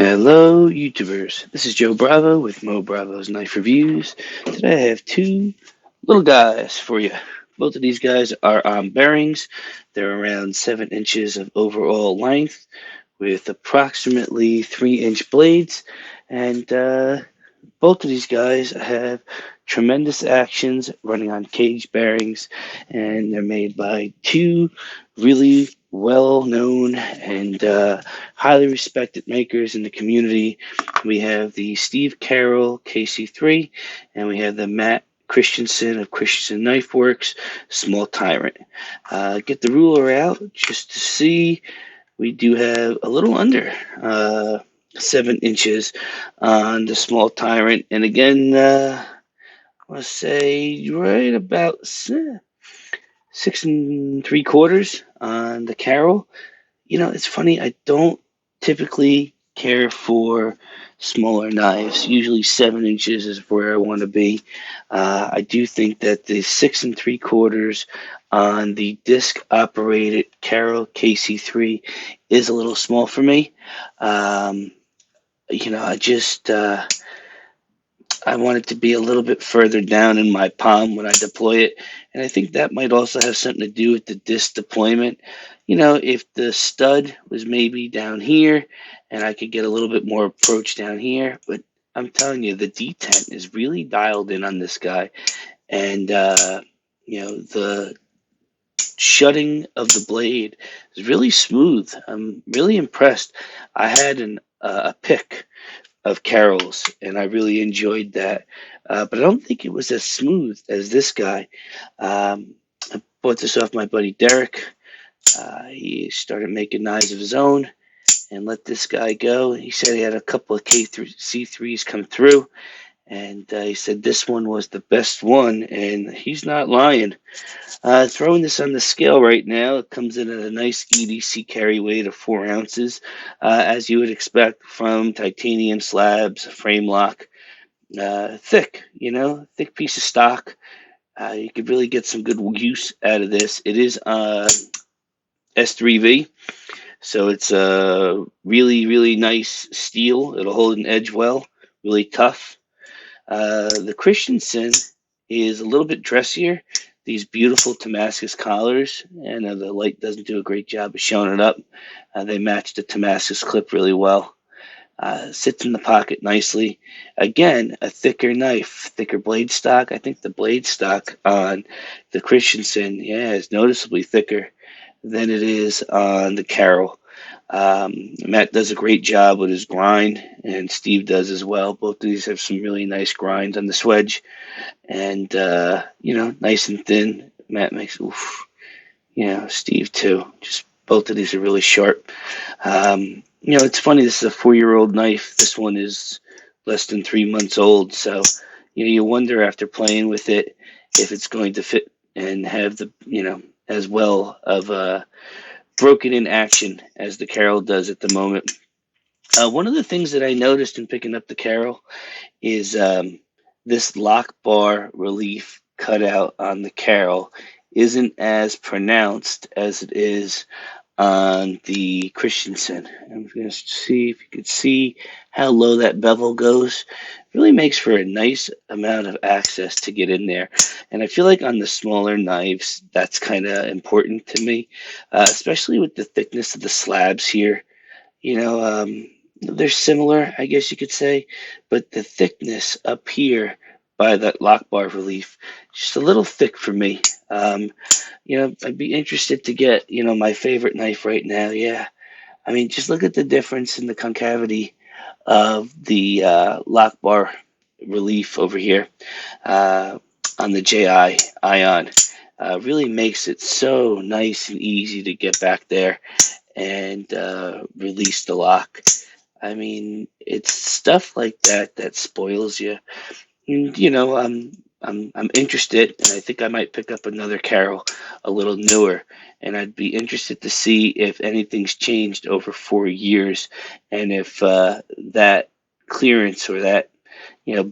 Hello, YouTubers. This is Joe Bravo with Mo Bravo's Knife Reviews. Today I have two little guys for you. Both of these guys are on bearings. They're around 7 inches of overall length with approximately 3-inch blades. And both of these guys have tremendous actions running on cage bearings, and they're made by two really well-known and highly respected makers in the community. We have the Steve Karroll KC3, and we have the Matt Christensen of Christensen Knife Works Small Tyrant. Get the ruler out just to see. We do have a little under 7 inches on the Small Tyrant, and again, I want to say right about 6 3/4 on the Karroll. It's funny. I don't typically care for smaller knives. Usually 7 inches is where I want to be. I do think that the 6 3/4 on the disc operated Karroll KC3 is a little small for me. I just I want it to be a little bit further down in my palm when I deploy it. And I think that might also have something to do with the disc deployment. If the stud was maybe down here and I could get a little bit more approach down here, but I'm telling you, the detent is really dialed in on this guy. And, the shutting of the blade is really smooth. I'm really impressed. I had a pick of Karroll's, and I really enjoyed that. But I don't think it was as smooth as this guy. I bought this off my buddy Derek. He started making knives of his own and let this guy go. He said he had a couple of KC3s come through, and he said this one was the best one, and he's not lying. Throwing this on the scale right now, it comes in at a nice EDC carry weight of 4 ounces, as you would expect from titanium slabs, frame lock, thick, thick piece of stock. You could really get some good use out of this. It is S3V, so it's a really, really nice steel. It'll hold an edge well, really tough. The Christensen is a little bit dressier. These beautiful Damascus collars, and the light doesn't do a great job of showing it up. They match the Damascus clip really well. Sits in the pocket nicely. Again, a thicker knife, thicker blade stock. I think the blade stock on the Christensen, is noticeably thicker than it is on the Karroll. Matt does a great job with his grind, and Steve does as well. Both of these have some really nice grinds on the swedge, and nice and thin. Matt makes, oof. Steve too. Just both of these are really sharp. It's funny. This is a 4-year-old knife. This one is less than 3 months old. So, you wonder after playing with it if it's going to fit and have the, as well of a broken in action as the Karroll does at the moment. One of the things that I noticed in picking up the Karroll is this lock bar relief cutout on the Karroll isn't as pronounced as it is on the Christensen. I'm going to see if you could see how low that bevel goes. It really makes for a nice amount of access to get in there. And I feel like on the smaller knives, that's kind of important to me, especially with the thickness of the slabs here. They're similar, I guess you could say, but the thickness up here by that lock bar relief, just a little thick for me. I'd be interested to get, my favorite knife right now. Yeah. I mean, just look at the difference in the concavity of the lock bar relief over here on the JI Ion. Really makes it so nice and easy to get back there and release the lock. I mean, it's stuff like that that spoils you. And, I'm interested, and I think I might pick up another Karroll, a little newer, and I'd be interested to see if anything's changed over 4 years, and if that clearance or that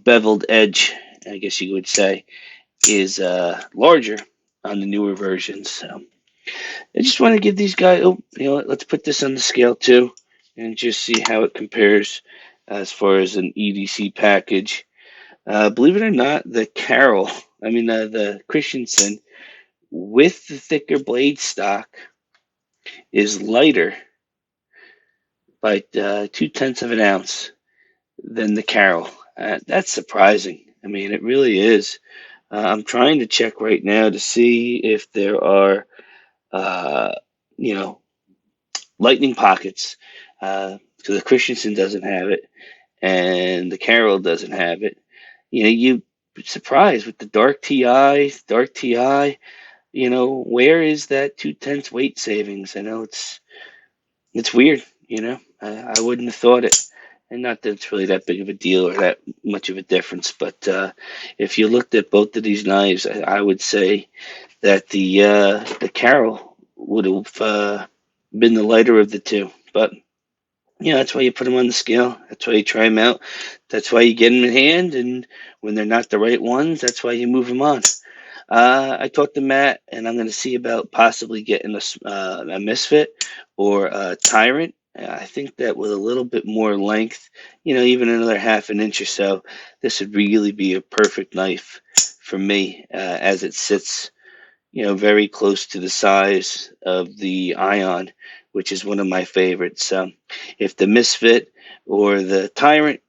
beveled edge, I guess you would say, is larger on the newer versions. So I just want to give these guys. Oh, let's put this on the scale too. and just see how it compares as far as an EDC package. Believe it or not, the Karroll, the Christensen, with the thicker blade stock, is lighter by 2/10 of an ounce than the Karroll. That's surprising. I mean, it really is. I'm trying to check right now to see if there are, uh, you know, lightning pockets. So the Christensen doesn't have it, and the Karroll doesn't have it. You surprised with the dark TI. Where is that 2/10 weight savings? I know it's weird. I wouldn't have thought it, and not that it's really that big of a deal or that much of a difference. But if you looked at both of these knives, I would say that the Karroll would have been the lighter of the two. But that's why you put them on the scale. That's why you try them out. That's why you get them in hand, and when they're not the right ones, that's why you move them on. I talked to Matt, and I'm going to see about possibly getting a Misfit or a Tyrant. I think that with a little bit more length, even another half an inch or so, this would really be a perfect knife for me as it sits, very close to the size of the Ion, which is one of my favorites. So if the Misfit or the Tyrant,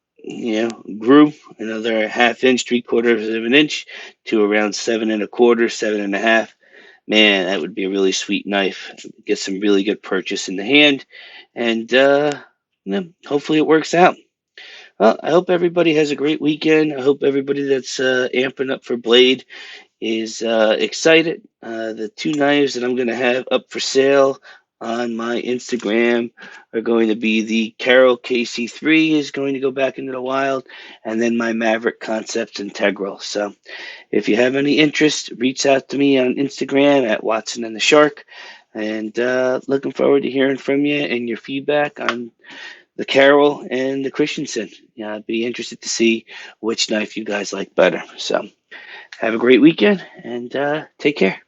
grew another half inch, 3/4 of an inch to around 7 1/4, 7 1/2, man, that would be a really sweet knife. Get some really good purchase in the hand, and hopefully it works out. Well, I hope everybody has a great weekend. I hope everybody that's amping up for Blade is excited. The two knives that I'm going to have up for sale on my Instagram are going to be the Karroll KC3 is going to go back into the wild, and then my Maverick Concepts Integral. So if you have any interest, reach out to me on Instagram at Watson and the Shark, and looking forward to hearing from you and your feedback on the Karroll and the Christensen. I'd be interested to see which knife you guys like better. So have a great weekend, and take care.